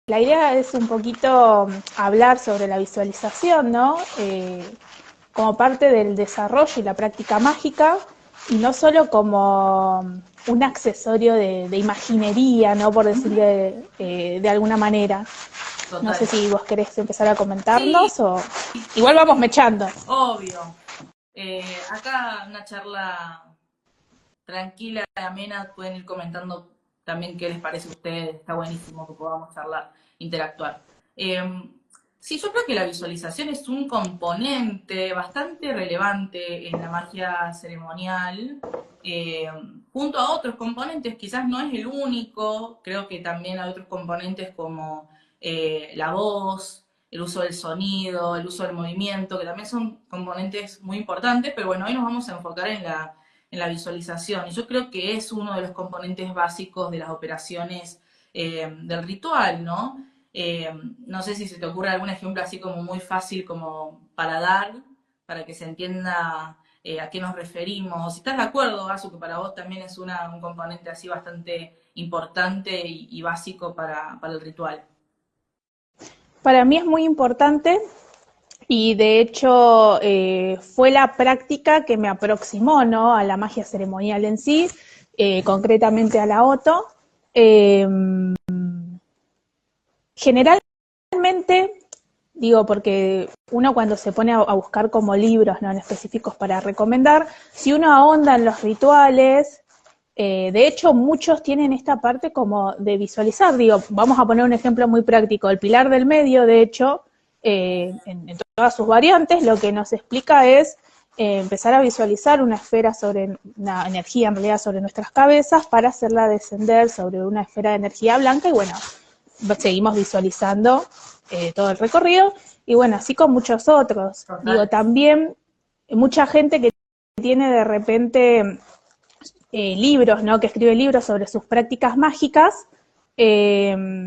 la idea es un poquito hablar sobre la visualización, ¿no? Como parte del desarrollo y la práctica mágica, y no solo como un accesorio de imaginería, ¿no? Por decirlo de alguna manera. No sé Total. si vos querés empezar a Sí, comentarnos o igual sí, vamos mechando. obvio. Acá una charla tranquila y amena, pueden ir comentando también qué les parece a ustedes, está buenísimo que podamos charlar, interactuar. Sí, yo creo que la visualización es un componente bastante relevante en la magia ceremonial, eh, junto a otros componentes, quizás no es el único, creo que también hay otros componentes como la voz, el uso del sonido, el uso del movimiento, que también son componentes muy importantes, pero bueno, hoy nos vamos a enfocar en la visualización. Y yo creo que es uno de los componentes básicos de las operaciones del ritual, ¿no? No sé si se te ocurre algún ejemplo así como muy fácil como para dar, para que se entienda a qué nos referimos. Si estás de acuerdo, Azu, que para vos también es un componente así bastante importante y básico para el ritual. Para mí es muy importante y de hecho fue la práctica que me aproximó, ¿no? A la magia ceremonial en sí, concretamente a la Oto. Eh, Generalmente, digo, porque uno cuando se pone a buscar como libros, ¿no? En específicos para recomendar, si uno ahonda en los rituales, de hecho muchos tienen esta parte como de visualizar, digo, vamos a poner un ejemplo muy práctico, el pilar del medio, de hecho, en todas sus variantes, lo que nos explica es empezar a visualizar una esfera sobre, una energía en realidad sobre nuestras cabezas para hacerla descender sobre una esfera de energía blanca y bueno, seguimos visualizando todo el recorrido y bueno, así con muchos otros. Digo, Total. también mucha gente que tiene de repente libros, ¿no? Que escribe libros sobre sus prácticas mágicas, eh,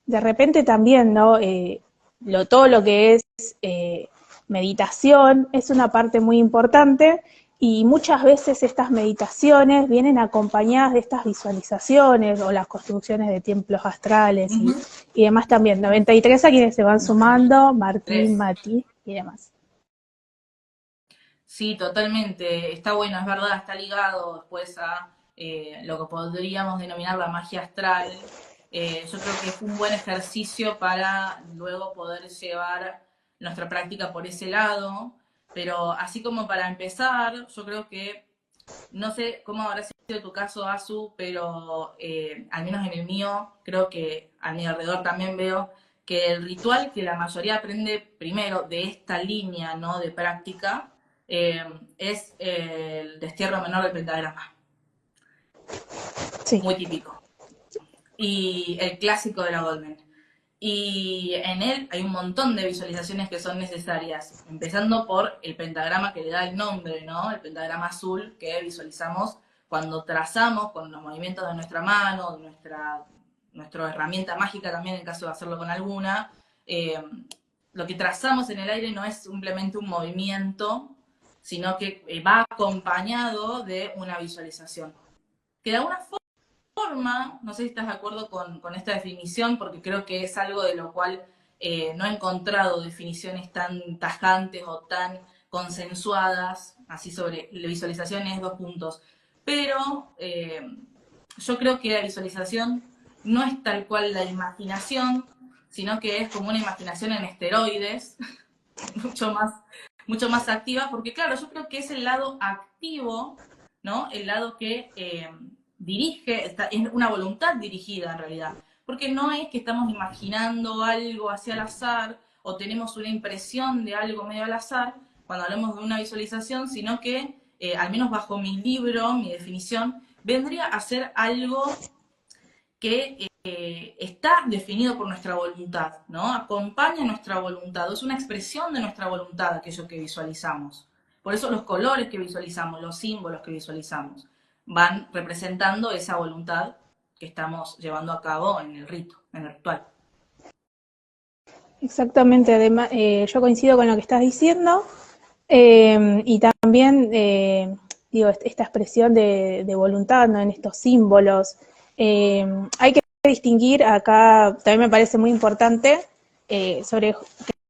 de repente también, ¿no? Todo lo que es meditación es una parte muy importante y muchas veces estas meditaciones vienen acompañadas de estas visualizaciones o las construcciones de templos astrales Uh -huh. y demás también. 93 a quienes se van sumando, Martín, Tres. Mati y demás. Sí, totalmente. Está bueno, es verdad, está ligado después a lo que podríamos denominar la magia astral. Yo creo que es un buen ejercicio para luego poder llevar nuestra práctica por ese lado. Pero así como para empezar, yo creo que, no sé cómo habrá sido tu caso, Azu, pero al menos en el mío, creo que a mi alrededor también veo que el ritual que la mayoría aprende primero de esta línea, ¿no? De práctica eh, es el destierro menor del pentagrama, Sí, muy típico. Y el clásico de la Goldman. Y en él hay un montón de visualizaciones que son necesarias, empezando por el pentagrama que le da el nombre, ¿no? El pentagrama azul que visualizamos cuando trazamos con los movimientos de nuestra mano, nuestra herramienta mágica también en caso de hacerlo con alguna. Eh, lo que trazamos en el aire no es simplemente un movimiento, sino que va acompañado de una visualización. Que de alguna forma, no sé si estás de acuerdo con esta definición, porque creo que es algo de lo cual no he encontrado definiciones tan tajantes o tan consensuadas, así sobre visualizaciones, dos puntos. Pero yo creo que la visualización no es tal cual la imaginación, sino que es como una imaginación en esteroides, mucho más, mucho más activa, porque claro, yo creo que es el lado activo, ¿no? El lado que dirige, es una voluntad dirigida en realidad, porque no es que estamos imaginando algo hacia el azar o tenemos una impresión de algo medio al azar cuando hablamos de una visualización, sino que, al menos bajo mi libro, mi definición, vendría a ser algo que está definido por nuestra voluntad, ¿no? Acompaña nuestra voluntad, es una expresión de nuestra voluntad aquello que visualizamos. Por eso los colores que visualizamos, los símbolos que visualizamos, van representando esa voluntad que estamos llevando a cabo en el rito, en el ritual. exactamente. Además, yo coincido con lo que estás diciendo. Y también, digo, esta expresión de voluntad, ¿no? En estos símbolos. Hay que distinguir acá, también me parece muy importante, sobre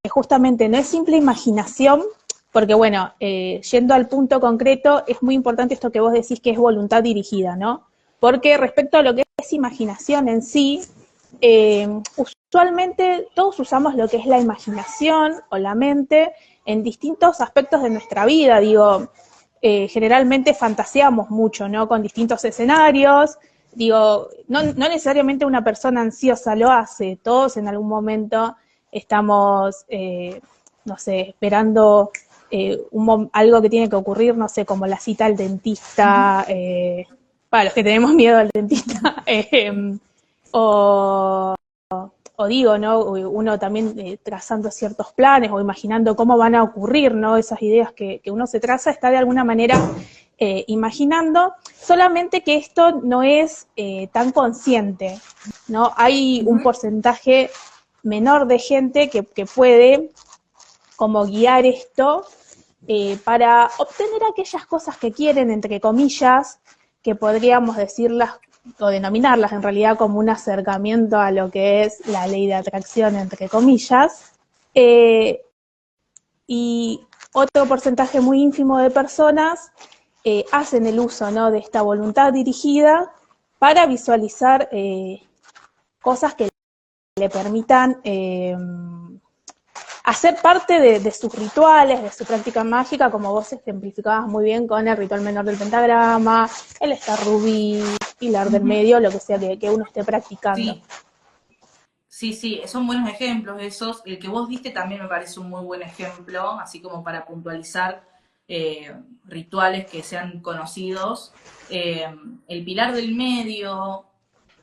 que justamente no es simple imaginación, porque bueno, yendo al punto concreto, es muy importante esto que vos decís que es voluntad dirigida, ¿no? Porque respecto a lo que es imaginación en sí, usualmente todos usamos lo que es la imaginación o la mente en distintos aspectos de nuestra vida, digo, generalmente fantaseamos mucho, ¿no? Con distintos escenarios, digo, no necesariamente una persona ansiosa lo hace, todos en algún momento estamos, no sé, esperando algo que tiene que ocurrir, no sé, como la cita al dentista, para los que tenemos miedo al dentista, o, o digo, ¿no? Uno también trazando ciertos planes o imaginando cómo van a ocurrir, ¿no? Esas ideas que uno se traza, está de alguna manera imaginando, solamente que esto no es tan consciente, ¿no? Hay un porcentaje menor de gente que puede como guiar esto para obtener aquellas cosas que quieren, entre comillas, que podríamos decirlas o denominarlas en realidad como un acercamiento a lo que es la ley de atracción, entre comillas, y otro porcentaje muy ínfimo de personas hacen el uso, ¿no?, de esta voluntad dirigida para visualizar cosas que le permitan hacer parte de sus rituales, de su práctica mágica, como vos ejemplificabas muy bien con el ritual menor del pentagrama, el Star Rubí, Pilar del Medio, lo que sea que uno esté practicando. Sí. Sí, son buenos ejemplos esos. El que vos diste también me parece un muy buen ejemplo, así como para puntualizar rituales que sean conocidos. El pilar del medio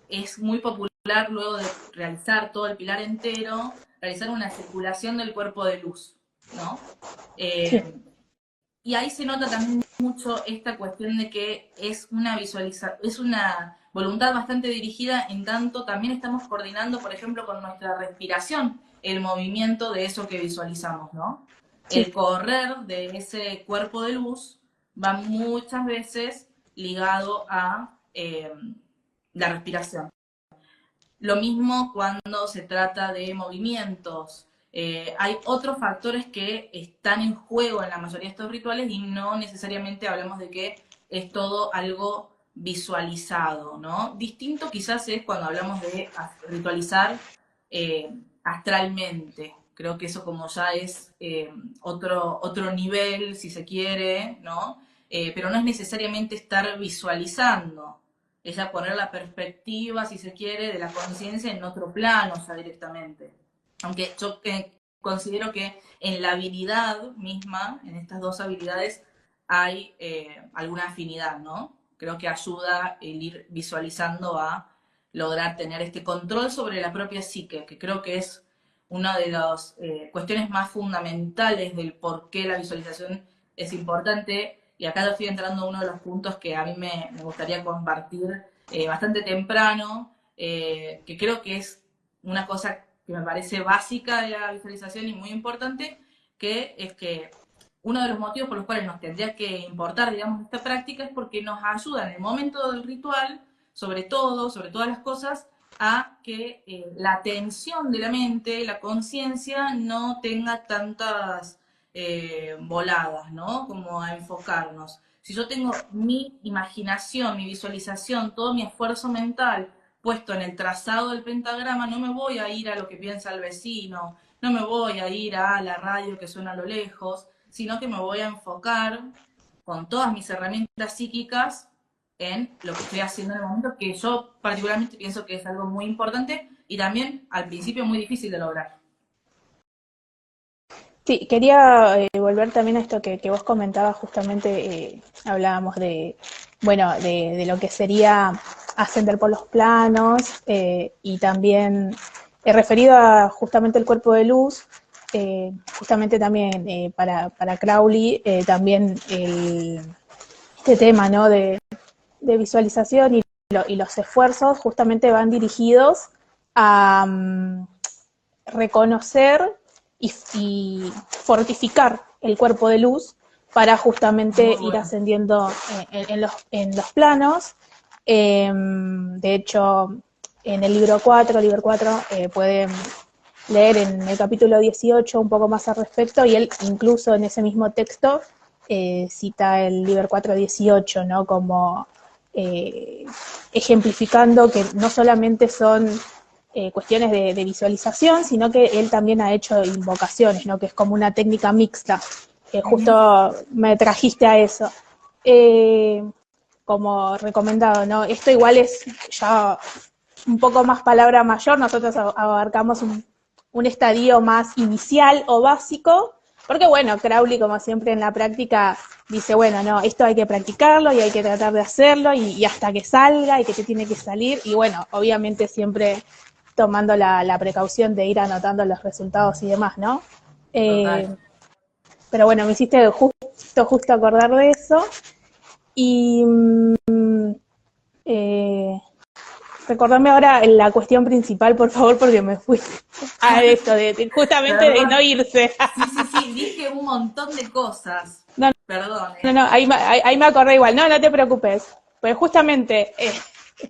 es muy popular luego de realizar todo el pilar entero, realizar una circulación del cuerpo de luz, ¿no? Sí. Y ahí se nota también mucho esta cuestión de que es una es una voluntad bastante dirigida, en tanto también estamos coordinando, por ejemplo, con nuestra respiración, el movimiento de eso que visualizamos, ¿no? Sí. El correr de ese cuerpo de luz va muchas veces ligado a la respiración. Lo mismo cuando se trata de movimientos. Hay otros factores que están en juego en la mayoría de estos rituales y no necesariamente hablamos de que es todo algo visualizado, ¿no? Distinto quizás es cuando hablamos de ritualizar astralmente. Creo que eso como ya es otro nivel, si se quiere, ¿no? Pero no es necesariamente estar visualizando, es a poner la perspectiva, si se quiere, de la conciencia en otro plano ya directamente. Aunque yo considero que en la habilidad misma, en estas dos habilidades, hay alguna afinidad, ¿no? Creo que ayuda el ir visualizando a lograr tener este control sobre la propia psique, que creo que es una de las cuestiones más fundamentales del por qué la visualización es importante. Y acá estoy entrando a uno de los puntos que a mí me gustaría compartir bastante temprano, que creo que es una cosa que me parece básica de la visualización y muy importante, que es que uno de los motivos por los cuales nos tendría que importar, digamos, esta práctica es porque nos ayuda en el momento del ritual, sobre todo, sobre todas las cosas, a que la atención de la mente, la conciencia, no tenga tantas voladas, ¿no? Como a enfocarnos. Si yo tengo mi imaginación, mi visualización, todo mi esfuerzo mental puesto en el trazado del pentagrama, no me voy a ir a lo que piensa el vecino, no me voy a ir a la radio que suena a lo lejos, sino que me voy a enfocar con todas mis herramientas psíquicas en lo que estoy haciendo en el momento, que yo particularmente pienso que es algo muy importante y también al principio muy difícil de lograr. Sí, quería volver también a esto que vos comentabas, justamente hablábamos de, bueno, de lo que sería ascender por los planos y también referido a justamente el cuerpo de luz, justamente también para Crowley, también este tema, ¿no?, de visualización y los esfuerzos justamente van dirigidos a reconocer y fortificar el cuerpo de luz para justamente ir ascendiendo en los planos. De hecho, en el libro 4 pueden leer en el capítulo 18 un poco más al respecto, y él incluso en ese mismo texto cita el libro 4:18, ¿no? Como ejemplificando que no solamente son cuestiones de visualización, sino que él también ha hecho invocaciones, ¿no? Que es como una técnica mixta. Justo me trajiste a eso. Como recomendado, ¿no? Esto igual es ya un poco más palabra mayor, nosotros abarcamos un estadio más inicial o básico, porque bueno, Crowley, como siempre en la práctica, dice, bueno, no, esto hay que practicarlo y hay que tratar de hacerlo y hasta que salga y que te tiene que salir, y bueno, obviamente siempre tomando la precaución de ir anotando los resultados y demás, ¿no? Total. Pero bueno, me hiciste justo acordar de eso, y recordame ahora la cuestión principal, por favor, porque me fui a esto, justamente de no Perdón. irse. Sí, dije un montón de cosas. No, Perdón, no, ahí me acordé igual. No, no te preocupes. Pues justamente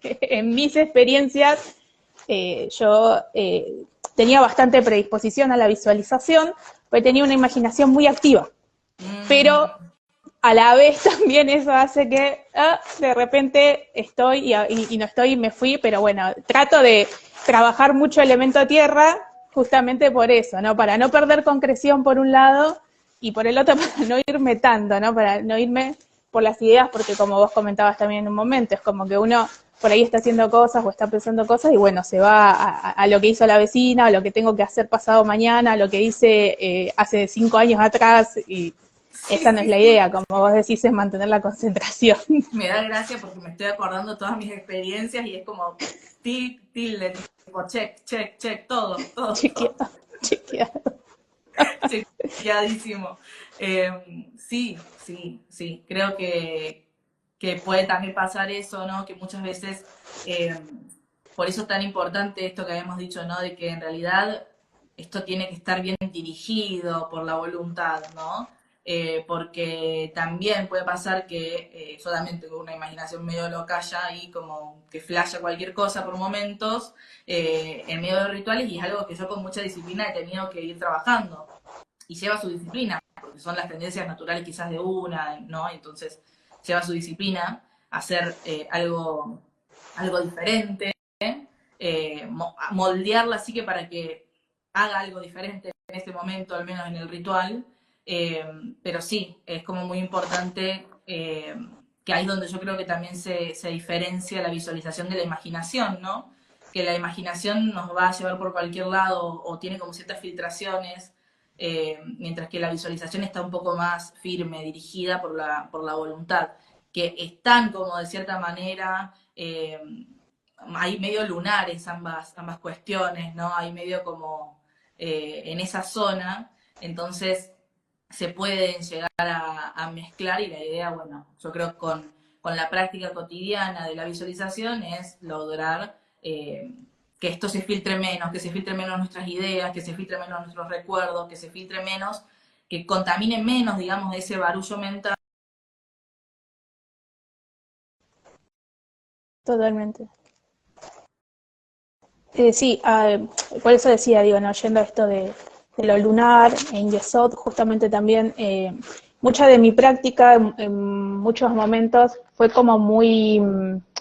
en mis experiencias yo tenía bastante predisposición a la visualización, porque tenía una imaginación muy activa. Pero a la vez también eso hace que de repente estoy y no estoy y me fui, pero bueno, trato de trabajar mucho elemento tierra justamente por eso, ¿no? Para no perder concreción por un lado y por el otro para no irme tanto, ¿no? Para no irme por las ideas, porque como vos comentabas también en un momento, es como que uno por ahí está haciendo cosas o está pensando cosas y bueno, se va a lo que hizo la vecina, a lo que tengo que hacer pasado mañana, a lo que hice hace 5 años atrás, y esa no es la idea, como vos decís, es mantener la concentración. Me da gracia porque me estoy acordando todas mis experiencias y es como tilde, tipo check, todo. Chequeado, chequeado. Chequeadísimo. Sí, creo que puede también pasar eso, ¿no? Que muchas veces, por eso es tan importante esto que habíamos dicho, ¿no? De que en realidad esto tiene que estar bien dirigido por la voluntad, ¿no? Porque también puede pasar que solamente con una imaginación medio locaya y como que flasha cualquier cosa por momentos en medio de rituales, y es algo que yo con mucha disciplina he tenido que ir trabajando, y lleva su disciplina, porque son las tendencias naturales quizás de una, ¿no? Entonces lleva su disciplina a hacer algo diferente, moldearla así que para que haga algo diferente en este momento, al menos en el ritual, pero sí, es como muy importante, que ahí es donde yo creo que también se diferencia la visualización de la imaginación, ¿no? Que la imaginación nos va a llevar por cualquier lado o tiene como ciertas filtraciones, mientras que la visualización está un poco más firme, dirigida por la voluntad, que están como de cierta manera, hay medio lunares ambas cuestiones, ¿no? Hay medio como en esa zona, entonces se pueden llegar a mezclar, y la idea, bueno, yo creo con la práctica cotidiana de la visualización es lograr que esto se filtre menos, que se filtre menos nuestras ideas, que se filtre menos nuestros recuerdos, que se filtre menos, que contamine menos, digamos, ese barullo mental. Totalmente. Sí, por eso decía, digo, no, yendo a esto de lo lunar, en Yesod, justamente también, mucha de mi práctica en muchos momentos fue como muy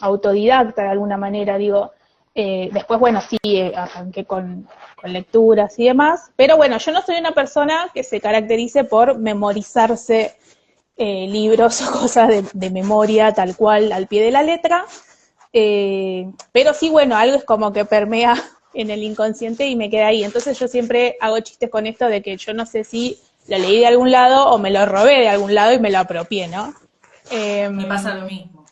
autodidacta de alguna manera, digo. Después, bueno, sí, arranqué con lecturas y demás, pero bueno, yo no soy una persona que se caracterice por memorizarse libros o cosas de memoria tal cual al pie de la letra. Pero sí, bueno, algo es como que permea en el inconsciente y me queda ahí. Entonces yo siempre hago chistes con esto de que yo no sé si lo leí de algún lado o me lo robé de algún lado y me lo apropié, ¿no? Me pasa lo mismo.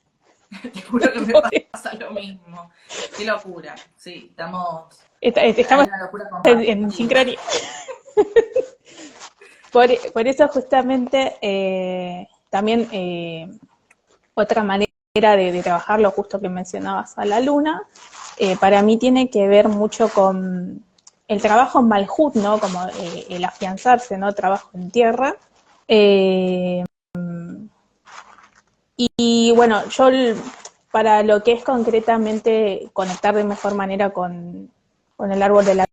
Te juro que me pasa lo mismo. Qué locura. Sí, hay Estamos una locura en compartida. sincronía. Por eso justamente también otra manera de trabajarlo, justo que mencionabas a la luna, para mí tiene que ver mucho con el trabajo en Malhut, ¿no? Como el afianzarse, ¿no? Trabajo en tierra. Eh, y bueno, yo para lo que es concretamente conectar de mejor manera con el árbol de la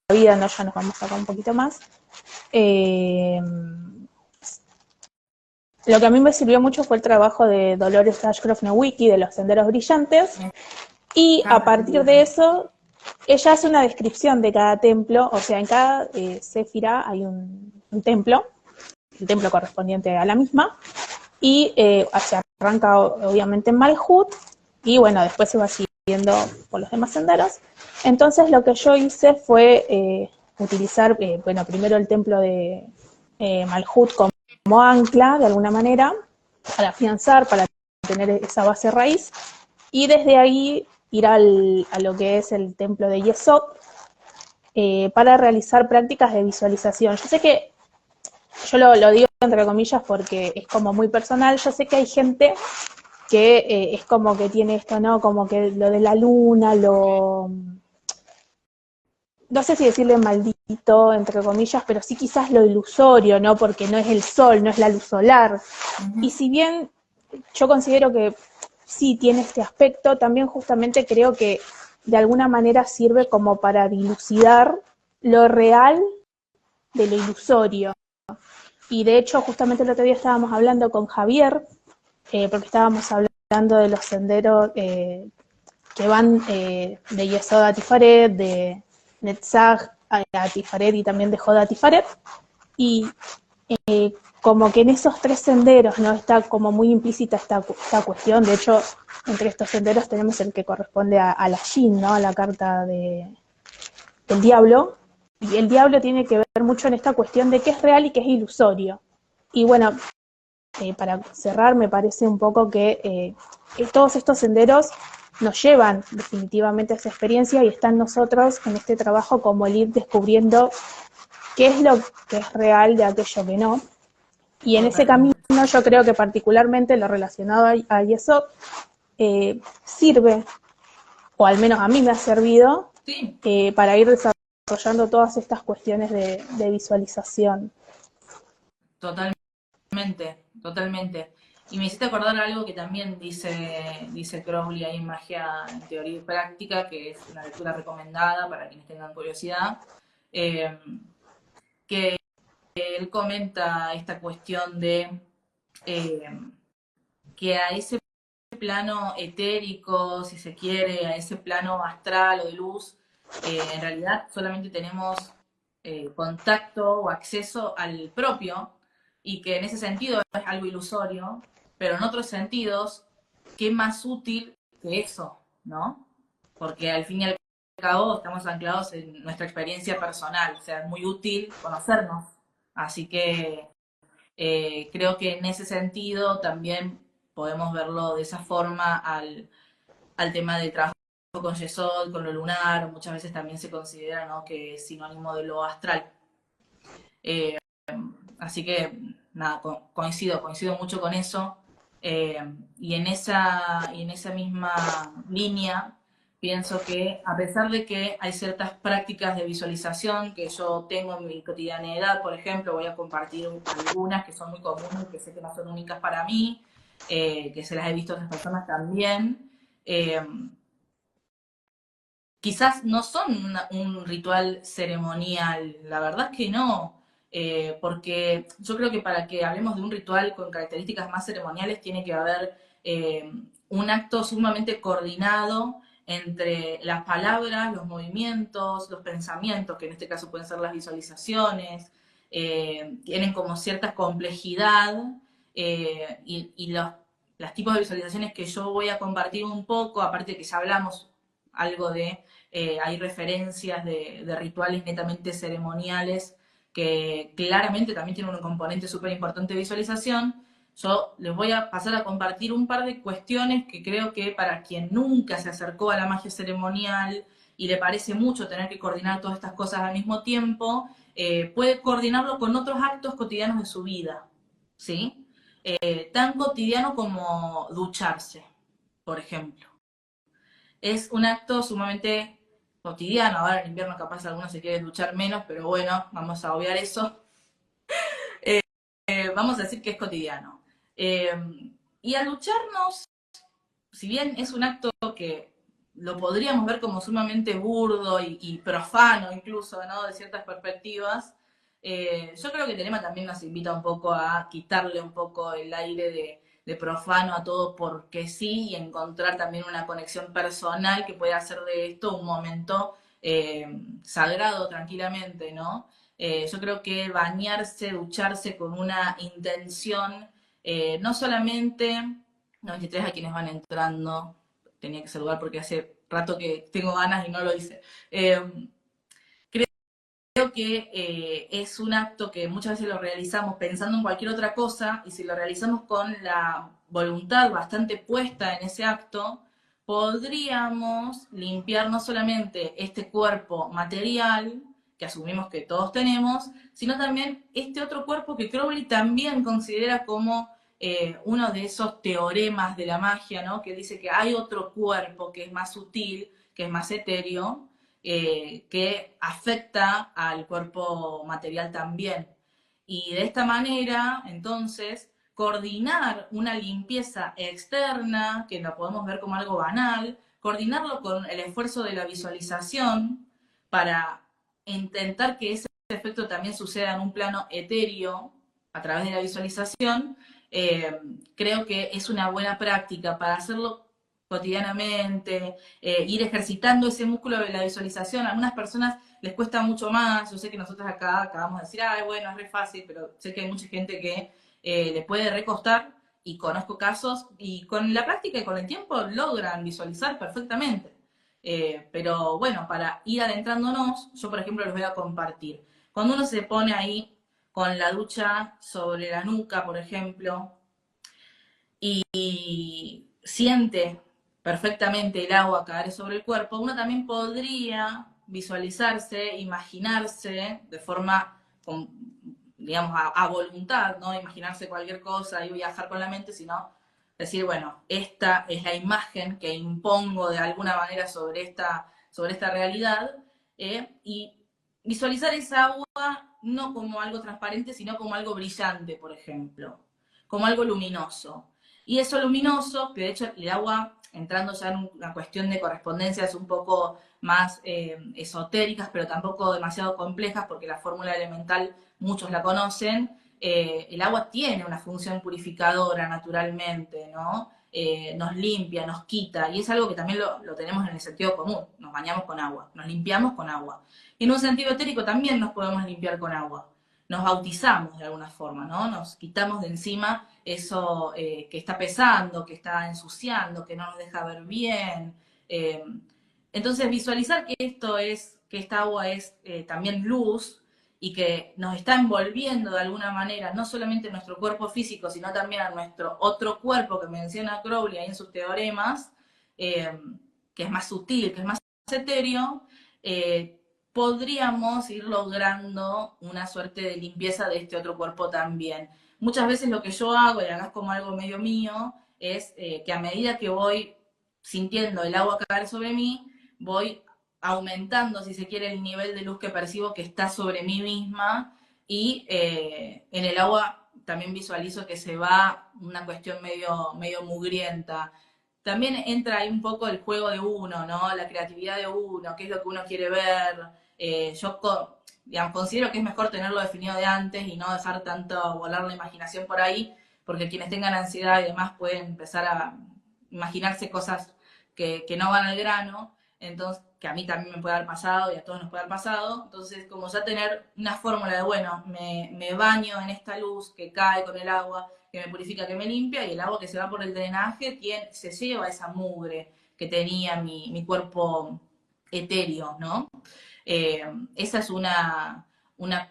vida, ¿no? Ya nos vamos acá un poquito más. Lo que a mí me sirvió mucho fue el trabajo de Dolores Ashcroft-Nowicki de los senderos brillantes, y a partir de eso ella hace una descripción de cada templo, o sea, en cada séfira hay un templo, el templo correspondiente a la misma, y se arranca obviamente en Malhut, y bueno, después se va siguiendo por los demás senderos. Entonces lo que yo hice fue utilizar, bueno, primero el templo de Malhut como ancla, de alguna manera, para afianzar, para tener esa base raíz, y desde ahí ir a lo que es el templo de Yesod, para realizar prácticas de visualización. Yo sé que yo lo digo entre comillas porque es como muy personal. Yo sé que hay gente que es como que tiene esto, ¿no? Como que lo de la luna, no sé si decirle maldito, entre comillas, pero sí quizás lo ilusorio, ¿no? Porque no es el sol, no es la luz solar. Y si bien yo considero que sí tiene este aspecto, también justamente creo que de alguna manera sirve como para dilucidar lo real de lo ilusorio. Y de hecho, justamente el otro día estábamos hablando con Javier, porque estábamos hablando de los senderos que van de Yesod a Tifaret, de Netzach a Tifaret y también de Jod a Tifaret. Y como que en esos tres senderos, ¿no? Está como muy implícita esta cuestión. De hecho, entre estos senderos tenemos el que corresponde a la Shin, ¿no? A la carta del diablo. Y el diablo tiene que ver mucho en esta cuestión de qué es real y qué es ilusorio. Y bueno, para cerrar, me parece un poco que todos estos senderos nos llevan definitivamente a esa experiencia, y está en nosotros en este trabajo como el ir descubriendo qué es lo que es real de aquello que no. Y en ese camino yo creo que particularmente lo relacionado a Yesod sirve, o al menos a mí me ha servido, Sí, para ir desarrollando todas estas cuestiones de visualización. totalmente, totalmente. Y me hiciste acordar algo que también dice Crowley ahí en Magia en Teoría y Práctica, que es una lectura recomendada para quienes tengan curiosidad, eh, que él comenta esta cuestión de eh, que a ese plano etérico, si se quiere, a ese plano astral o de luz, en realidad solamente tenemos contacto o acceso al propio, y que en ese sentido es algo ilusorio, pero en otros sentidos, ¿qué más útil que eso, no? Porque al fin y al cabo estamos anclados en nuestra experiencia personal, o sea, es muy útil conocernos. Así que creo que en ese sentido también podemos verlo de esa forma al tema del trabajo con Yesod, con lo lunar. Muchas veces también se considera, ¿no?, que es sinónimo de lo astral. Eh, Así que nada, coincido mucho con eso. Y en esa misma línea, pienso que a pesar de que hay ciertas prácticas de visualización que yo tengo en mi cotidianeidad, por ejemplo, voy a compartir algunas que son muy comunes, que sé que no son únicas para mí, que se las he visto a otras personas también. Eh, Quizás no son un ritual ceremonial, la verdad es que no, porque yo creo que para que hablemos de un ritual con características más ceremoniales tiene que haber un acto sumamente coordinado entre las palabras, los movimientos, los pensamientos, que en este caso pueden ser las visualizaciones, tienen como cierta complejidad, y los tipos de visualizaciones que yo voy a compartir un poco, aparte de que ya hablamos algo de hay referencias de rituales netamente ceremoniales que claramente también tienen un componente súper importante de visualización. Yo les voy a pasar a compartir un par de cuestiones que creo que para quien nunca se acercó a la magia ceremonial y le parece mucho tener que coordinar todas estas cosas al mismo tiempo, puede coordinarlo con otros actos cotidianos de su vida, ¿sí? Tan cotidiano como ducharse, por ejemplo. Es un acto sumamente cotidiano. Ahora en invierno capaz algunos se quieren duchar menos, pero bueno, vamos a obviar eso. Vamos a decir que es cotidiano. Y al ducharnos, si bien es un acto que lo podríamos ver como sumamente burdo y profano incluso, ¿no? De ciertas perspectivas, yo creo que el tema también nos invita un poco a quitarle un poco el aire de profano a todo porque sí y encontrar también una conexión personal que pueda hacer de esto un momento sagrado tranquilamente, ¿no? Yo creo que bañarse, ducharse con una intención, no solamente 93 a quienes van entrando, tenía que saludar porque hace rato que tengo ganas y no lo hice. Eh, Creo que es un acto que muchas veces lo realizamos pensando en cualquier otra cosa y si lo realizamos con la voluntad bastante puesta en ese acto, podríamos limpiar no solamente este cuerpo material que asumimos que todos tenemos, sino también este otro cuerpo que Crowley también considera como uno de esos teoremas de la magia, ¿no? Que dice que hay otro cuerpo que es más sutil, que es más etéreo, que afecta al cuerpo material también. Y de esta manera, entonces, coordinar una limpieza externa, que lo podemos ver como algo banal, coordinarlo con el esfuerzo de la visualización para intentar que ese efecto también suceda en un plano etéreo a través de la visualización, creo que es una buena práctica para hacerlo cotidianamente, ir ejercitando ese músculo de la visualización. A algunas personas les cuesta mucho más. Yo sé que nosotros acá acabamos de decir, ay, bueno, es re fácil, pero sé que hay mucha gente que le puede recostar y conozco casos y con la práctica y con el tiempo logran visualizar perfectamente. Pero bueno, para ir adentrándonos, yo por ejemplo les voy a compartir. Cuando uno se pone ahí con la ducha sobre la nuca, por ejemplo, y siente perfectamente el agua caer sobre el cuerpo, uno también podría visualizarse, imaginarse de forma, digamos, a voluntad, ¿no? Imaginarse cualquier cosa y viajar con la mente, sino decir, bueno, esta es la imagen que impongo de alguna manera sobre esta realidad, y visualizar esa agua no como algo transparente, sino como algo brillante, por ejemplo, como algo luminoso. Y eso luminoso, que de hecho el agua, entrando ya en una cuestión de correspondencias un poco más esotéricas, pero tampoco demasiado complejas, porque la fórmula elemental muchos la conocen, el agua tiene una función purificadora naturalmente, ¿no? Nos limpia, nos quita, y es algo que también lo tenemos en el sentido común, nos bañamos con agua, nos limpiamos con agua. Y en un sentido etérico también nos podemos limpiar con agua, nos bautizamos de alguna forma, ¿no? Nos quitamos de encima eso que está pesando, que está ensuciando, que no nos deja ver bien. Eh, entonces, visualizar que esto es, que esta agua es también luz y que nos está envolviendo de alguna manera, no solamente nuestro cuerpo físico, sino también a nuestro otro cuerpo que menciona Crowley ahí en sus teoremas, eh, que es más sutil, que es más etéreo, podríamos ir logrando una suerte de limpieza de este otro cuerpo también. Muchas veces lo que yo hago, y acá es como algo medio mío, es que a medida que voy sintiendo el agua caer sobre mí, voy aumentando, si se quiere, el nivel de luz que percibo que está sobre mí misma y en el agua también visualizo que se va una cuestión medio mugrienta. También entra ahí un poco el juego de uno, ¿no? La creatividad de uno, qué es lo que uno quiere ver. Yo digamos, considero que es mejor tenerlo definido de antes y no dejar tanto volar la imaginación por ahí, porque quienes tengan ansiedad y demás pueden empezar a imaginarse cosas que no van al grano, entonces, que a mí también me puede haber pasado y a todos nos puede haber pasado. Entonces, como ya tener una fórmula de, bueno, me baño en esta luz que cae con el agua, que me purifica, que me limpia, y el agua que se va por el drenaje se lleva esa mugre que tenía mi cuerpo etéreo, ¿no? Eh, Esa es una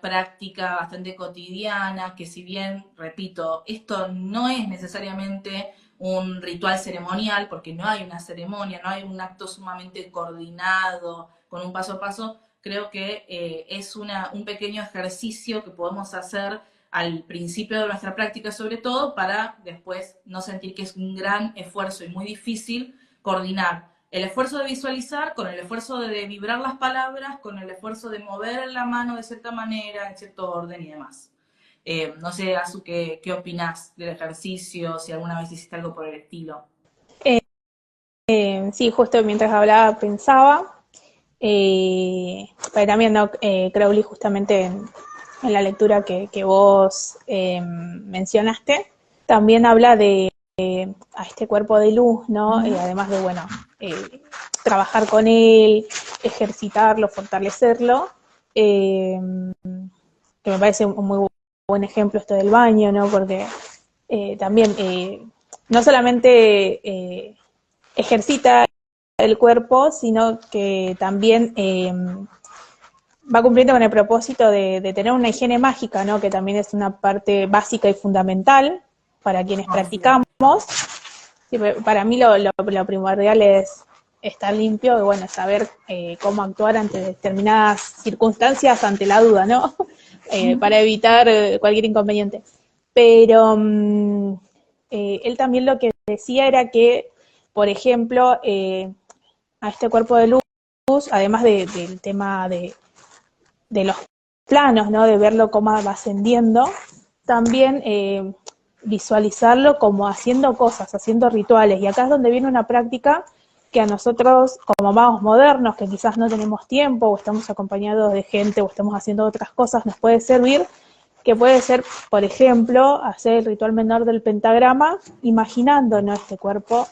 práctica bastante cotidiana que si bien, repito, esto no es necesariamente un ritual ceremonial, porque no hay una ceremonia, no hay un acto sumamente coordinado, con un paso a paso, creo que es un pequeño ejercicio que podemos hacer al principio de nuestra práctica sobre todo para después no sentir que es un gran esfuerzo y muy difícil coordinar el esfuerzo de visualizar con el esfuerzo de vibrar las palabras, con el esfuerzo de mover la mano de cierta manera, en cierto orden y demás. No sé, Azu, ¿qué opinás del ejercicio? Si alguna vez hiciste algo por el estilo. Sí, justo mientras hablaba pensaba, pero también ¿no? Crowley justamente en la lectura que vos mencionaste, también habla de a este cuerpo de luz, ¿no? Ujú. Además de, bueno, trabajar con él, ejercitarlo, fortalecerlo, eh, que me parece un muy buen ejemplo esto del baño, ¿no? Porque también no solamente ejercita el cuerpo, sino que también va cumpliendo con el propósito de tener una higiene mágica, ¿no? Que también es una parte básica y fundamental para quienes No, sí. practicamos. Sí, para mí lo primordial es estar limpio y bueno, saber cómo actuar ante determinadas circunstancias ante la duda, ¿no? Para Ujú. evitar cualquier inconveniente. Pero él también lo que decía era que, por ejemplo, a este cuerpo de luz, además del tema de los planos, ¿no? De verlo cómo va ascendiendo, también visualizarlo como haciendo cosas, haciendo rituales. Y acá es donde viene una práctica que a nosotros, como magos modernos, que quizás no tenemos tiempo o estamos acompañados de gente o estamos haciendo otras cosas, nos puede servir, que puede ser, por ejemplo, hacer el ritual menor del pentagrama, imaginando, ¿no? Este cuerpo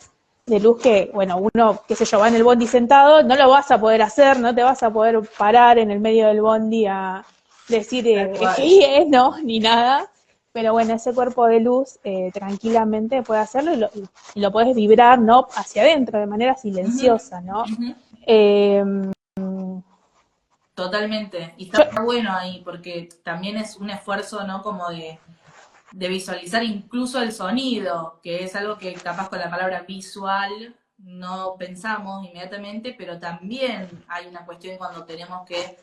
de luz que, bueno, uno, qué sé yo, va en el bondi sentado, no lo vas a poder hacer, no te vas a poder parar en el medio del bondi a decir Tal cual. hey, no, ni nada. Pero bueno, ese cuerpo de luz tranquilamente puede hacerlo y lo puedes vibrar, ¿no? Hacia adentro, de manera Ujú, silenciosa, ¿no? ujú. Eh, Totalmente. Y yo, está bueno ahí, porque también es un esfuerzo, ¿no? Como de visualizar incluso el sonido, que es algo que capaz con la palabra visual no pensamos inmediatamente, pero también hay una cuestión cuando tenemos que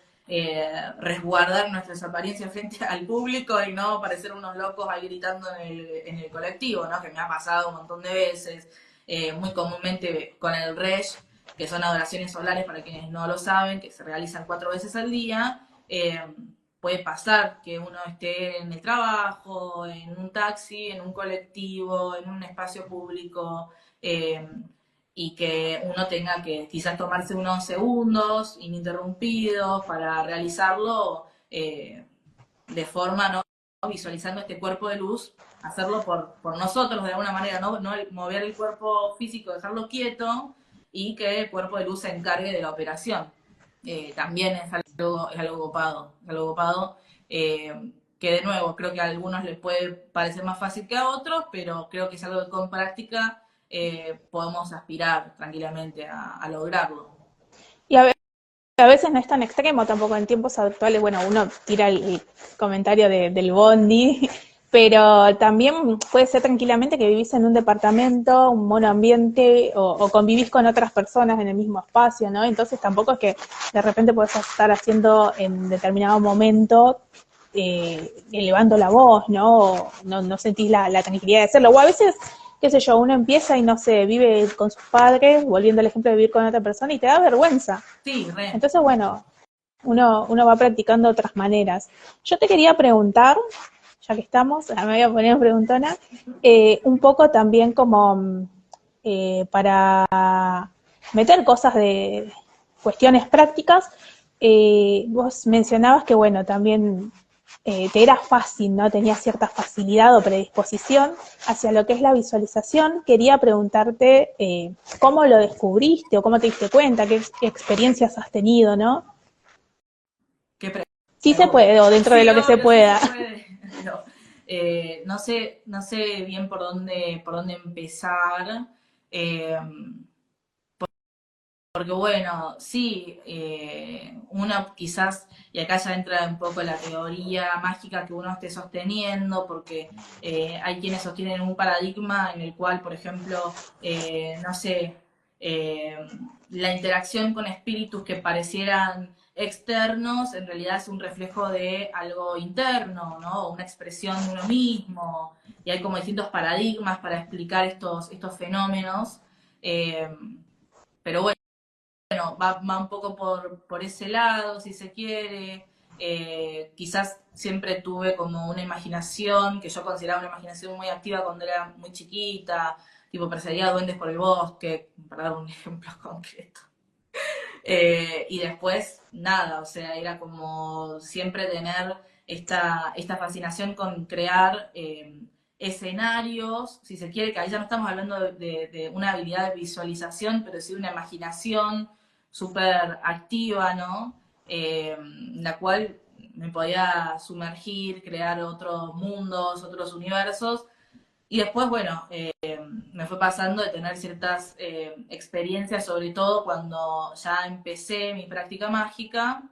resguardar nuestras apariencias frente al público y no parecer unos locos ahí gritando en el colectivo, ¿no? Que me ha pasado un montón de veces, muy comúnmente con el Resh, que son adoraciones solares para quienes no lo saben, que se realizan 4 veces al día. Puede pasar que uno esté en el trabajo, en un taxi, en un colectivo, en un espacio público, eh, y que uno tenga que quizás tomarse unos segundos ininterrumpidos para realizarlo de forma, ¿no? Visualizando este cuerpo de luz, hacerlo por nosotros de alguna manera, no mover el cuerpo físico, dejarlo quieto y que el cuerpo de luz se encargue de la operación. También es algo copado, es algo copado. Que de nuevo, creo que a algunos les puede parecer más fácil que a otros, pero creo que es algo que con práctica podemos aspirar tranquilamente a lograrlo. y a veces no es tan extremo tampoco en tiempos actuales. Bueno, uno tira el comentario del bondi, pero también puede ser tranquilamente que vivís en un departamento, un monoambiente, o convivís con otras personas en el mismo espacio, ¿no? Entonces tampoco es que de repente podés estar haciendo en determinado momento elevando la voz, ¿no? O no sentís la tranquilidad de hacerlo. O a veces, qué sé yo, uno empieza y no sé, vive con sus padres, volviendo al ejemplo de vivir con otra persona, y te da vergüenza. Sí, re. Entonces, bueno, uno va practicando otras maneras. Yo te quería preguntar, ya que estamos, me voy a poner preguntona, un poco también como para meter cosas de cuestiones prácticas. Vos mencionabas que, bueno, también te era fácil, ¿no? Tenías cierta facilidad o predisposición hacia lo que es la visualización. Quería preguntarte cómo lo descubriste o cómo te diste cuenta, qué experiencias has tenido, ¿no? Qué Sí se pregunta. puede, o dentro de Sí, lo que se obvio, sí se pueda. puede. Pero no sé bien por dónde empezar. Eh, Porque bueno, sí, uno quizás, y acá ya entra un poco la teoría mágica que uno esté sosteniendo, porque hay quienes sostienen un paradigma en el cual, por ejemplo, no sé, eh, la interacción con espíritus que parecieran externos, en realidad es un reflejo de algo interno, ¿no? Una expresión de uno mismo, y hay como distintos paradigmas para explicar estos fenómenos. eh, pero bueno, va un poco por ese lado, si se quiere. Quizás siempre tuve como una imaginación, que yo consideraba una imaginación muy activa cuando era muy chiquita, tipo perseguía duendes por el bosque, para dar un ejemplo concreto. Y después, nada, o sea, era como siempre tener esta fascinación con crear escenarios, si se quiere, que ahí ya no estamos hablando de una habilidad de visualización, pero sí de una imaginación súper activa, ¿no? La cual me podía sumergir, crear otros mundos, otros universos, y después, bueno, me fue pasando de tener ciertas experiencias, sobre todo cuando ya empecé mi práctica mágica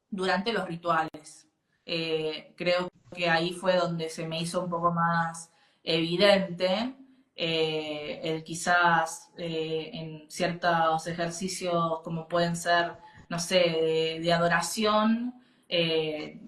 durante los rituales. Creo que ahí fue donde se me hizo un poco más evidente el quizás en ciertos ejercicios como pueden ser, no sé, de adoración,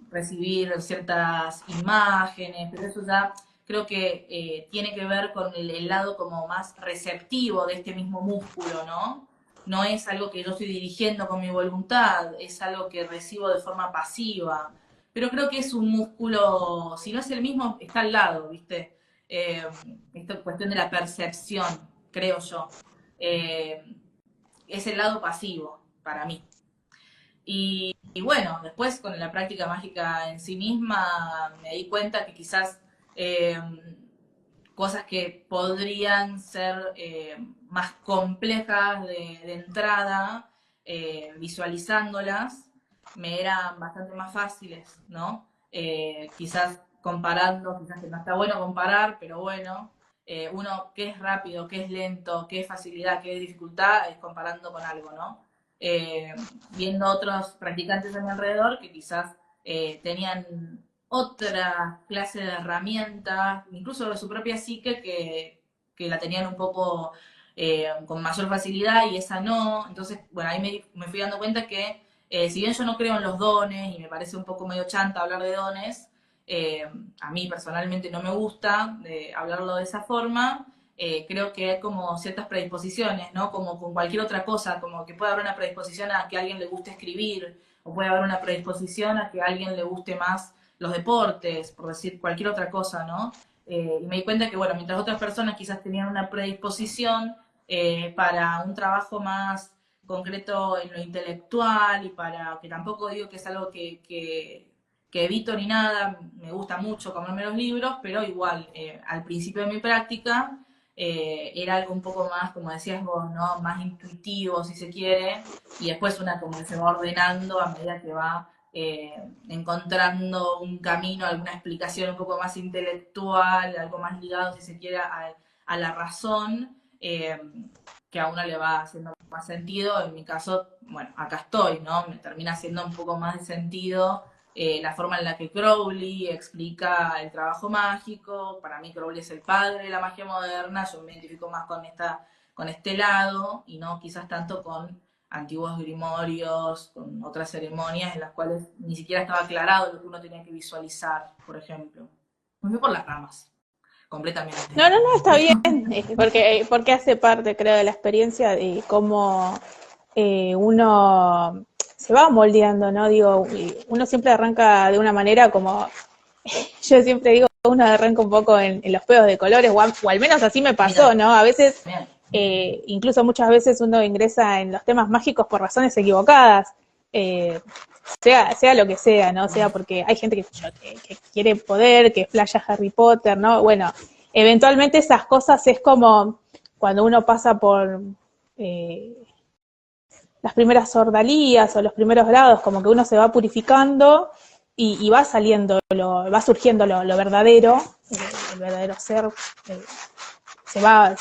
recibir ciertas imágenes, pero eso ya creo que tiene que ver con el lado como más receptivo de este mismo músculo, ¿no? No es algo que yo estoy dirigiendo con mi voluntad, es algo que recibo de forma pasiva. Pero creo que es un músculo, si no es el mismo, está al lado, ¿viste? Esta cuestión de la percepción, creo yo. Eh, es el lado pasivo para mí. Y bueno, después con la práctica mágica en sí misma me di cuenta que quizás eh, cosas que podrían ser más complejas de entrada, visualizándolas, me eran bastante más fáciles, ¿no? Quizás comparando, quizás que no está bueno comparar, pero bueno, uno qué es rápido, qué es lento, qué es facilidad, qué es dificultad, es comparando con algo, ¿no? Eh, Viendo otros practicantes a mi alrededor que quizás tenían otra clase de herramientas, incluso de su propia psique, que la tenían un poco con mayor facilidad y esa no. Entonces, bueno, ahí me fui dando cuenta que si bien yo no creo en los dones y me parece un poco medio chanta hablar de dones, a mí personalmente no me gusta hablarlo de esa forma. Creo que hay como ciertas predisposiciones, ¿no? Como con cualquier otra cosa, como que puede haber una predisposición a que a alguien le guste escribir, o puede haber una predisposición a que a alguien le guste más los deportes, por decir cualquier otra cosa, ¿no? Y me di cuenta que, bueno, mientras otras personas quizás tenían una predisposición para un trabajo más concreto en lo intelectual y para, que tampoco digo que es algo que evito ni nada, me gusta mucho comerme los libros, pero igual, al principio de mi práctica era algo un poco más, como decías vos, ¿no? Más intuitivo, si se quiere, y después una como que se va ordenando a medida que va encontrando un camino, alguna explicación un poco más intelectual, algo más ligado, si se quiere, a la razón, que a uno le va haciendo más sentido. En mi caso, bueno, acá estoy, ¿no? Me termina haciendo un poco más de sentido la forma en la que Crowley explica el trabajo mágico. Para mí Crowley es el padre de la magia moderna, yo me identifico más con este lado y no quizás tanto con antiguos grimorios, con otras ceremonias en las cuales ni siquiera estaba aclarado lo que uno tenía que visualizar, por ejemplo. Me fui por las ramas, completamente. No, está bien, porque hace parte, creo, de la experiencia de cómo uno se va moldeando, ¿no? Digo, uno siempre arranca de una manera como, yo siempre digo, uno arranca un poco en los peos de colores, o al menos así me pasó, ¿no? A veces, incluso muchas veces uno ingresa en los temas mágicos por razones equivocadas, sea lo que sea, ¿no? Sea porque hay gente que quiere poder, que flaya Harry Potter, ¿no? Bueno, eventualmente esas cosas es como cuando uno pasa por las primeras ordalías o los primeros grados, como que uno se va purificando y va saliendo, va surgiendo lo verdadero, el verdadero ser, se va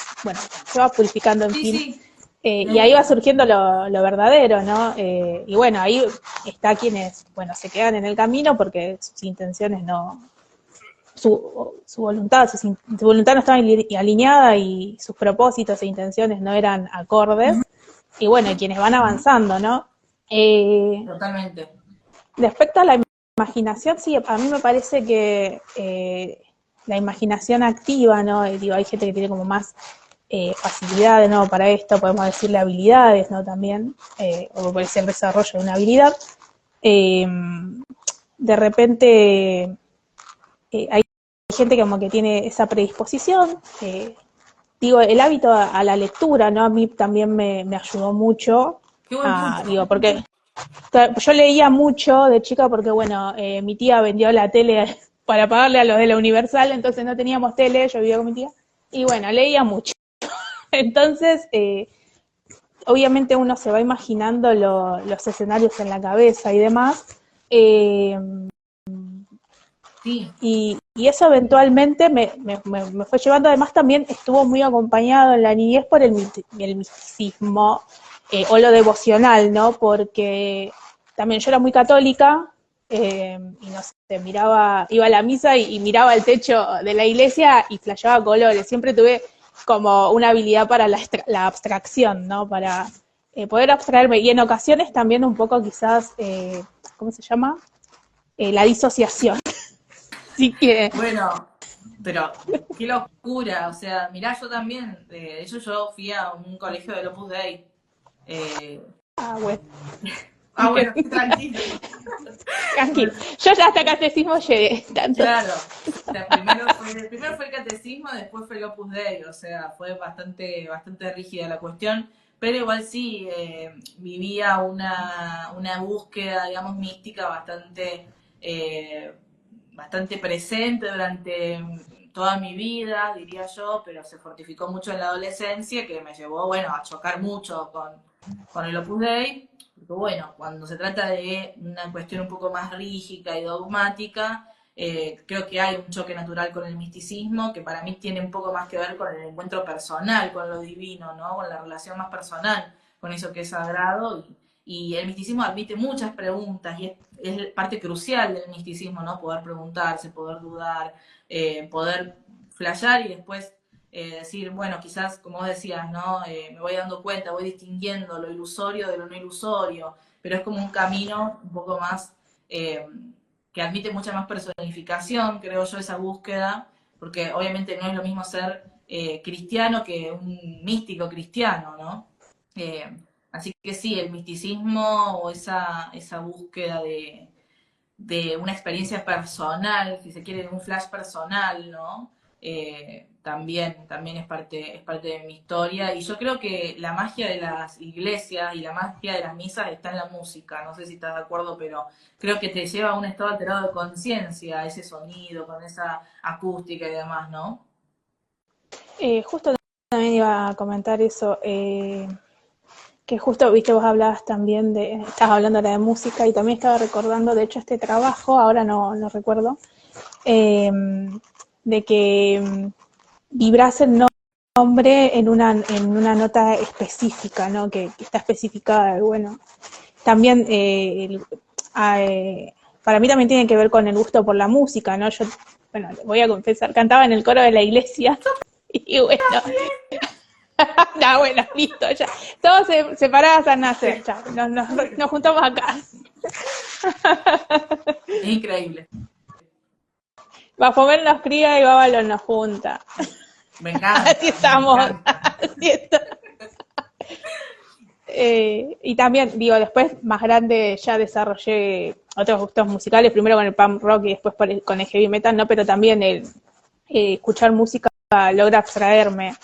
purificando, en fin. Sí. Y ahí va surgiendo lo verdadero, ¿no? Y bueno, ahí está quienes, bueno, se quedan en el camino porque sus intenciones no, su voluntad no estaba alineada y sus propósitos e intenciones no eran acordes. Y bueno, y quienes van avanzando, ¿no? Totalmente. Respecto a la imaginación, sí, a mí me parece que la imaginación activa, ¿no? Digo, hay gente que tiene como más facilidades, ¿no? Para esto, podemos decirle habilidades, ¿no? También, o puede ser el desarrollo de una habilidad. De repente hay gente como que tiene esa predisposición, digo, el hábito a la lectura, ¿no? A mí también me ayudó mucho, Qué buen punto. digo, porque yo leía mucho de chica porque, bueno, mi tía vendió la tele para pagarle a los de la Universal, entonces no teníamos tele, yo vivía con mi tía, y bueno, leía mucho. Entonces, obviamente uno se va imaginando los escenarios en la cabeza y demás, Sí, y eso eventualmente me fue llevando, además también estuvo muy acompañado en la niñez por el misticismo, o lo devocional, ¿no? Porque también yo era muy católica, y no sé, iba a la misa y miraba el techo de la iglesia y flasheaba colores. Siempre tuve como una habilidad para la abstracción, ¿no? Para poder abstraerme. Y en ocasiones también un poco quizás, ¿cómo se llama? La disociación. Así que... bueno, pero qué locura. O sea, mirá, yo también, de hecho yo fui a un colegio del Opus Dei. Bueno. Bueno, tranquilo. Tranquilo. Yo ya hasta catecismo llegué. Tanto. Claro, o sea, primero fue el catecismo, después fue el Opus Dei, o sea, fue bastante rígida la cuestión, pero igual sí vivía una búsqueda, digamos, mística bastante presente durante toda mi vida, diría yo, pero se fortificó mucho en la adolescencia, que me llevó, bueno, a chocar mucho con el Opus Dei, porque bueno, cuando se trata de una cuestión un poco más rígida y dogmática, creo que hay un choque natural con el misticismo, que para mí tiene un poco más que ver con el encuentro personal, con lo divino, ¿no? Con la relación más personal, con eso que es sagrado, y el misticismo admite muchas preguntas, y es parte crucial del misticismo, ¿no? Poder preguntarse, poder dudar, poder flashear y después decir, bueno, quizás, como vos decías, ¿no? Me voy dando cuenta, voy distinguiendo lo ilusorio de lo no ilusorio, pero es como un camino un poco más que admite mucha más personificación, creo yo, esa búsqueda, porque obviamente no es lo mismo ser cristiano que un místico cristiano, ¿no? Así que sí, el misticismo o esa búsqueda de una experiencia personal, si se quiere, de un flash personal, ¿no? También es parte de mi historia. Y yo creo que la magia de las iglesias y la magia de las misas está en la música. No sé si estás de acuerdo, pero creo que te lleva a un estado alterado de conciencia, ese sonido, con esa acústica y demás, ¿no? Justo también iba a comentar eso, que justo, viste, vos hablabas también estabas hablando ahora de música y también estaba recordando, de hecho, este trabajo, ahora no recuerdo, de que vibras el nombre en una nota específica, ¿no? Que está especificada, bueno. También, para mí también tiene que ver con el gusto por la música, ¿no? Yo, bueno, voy a confesar, cantaba en el coro de la iglesia y bueno, bueno, listo, ya. Todos separadas a nacer, ya. Nos juntamos acá. Es increíble. Baphomet nos cría y Bávalo nos junta. Me encanta. Así estamos. Me encanta. Así está. Y también, digo, después más grande ya desarrollé otros gustos musicales, primero con el punk rock y después con el heavy metal, ¿no? Pero también escuchar música logra abstraerme.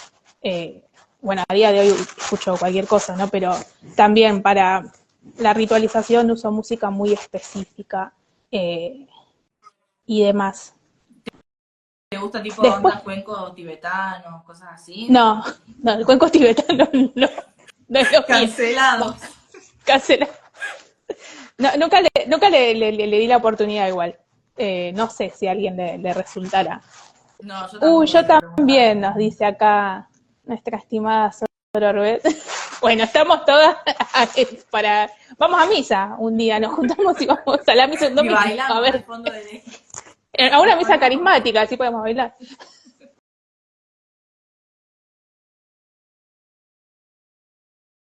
Bueno, a día de hoy escucho cualquier cosa, ¿no? Pero también para la ritualización uso música muy específica y demás. ¿Te gusta tipo Después, onda cuencos tibetanos, cosas así? no, el cuenco tibetano no es lo mío. Cancelados. Cancelado. No, nunca le di la oportunidad igual. No sé si a alguien le resultará. No, yo tampoco. Yo también, nos dice acá nuestra estimada Sororbet. Bueno, estamos todas para... Vamos a misa un día, nos juntamos y vamos a la misa un domingo. Y bailando A ver, al fondo de... a una misa carismática, así podemos bailar.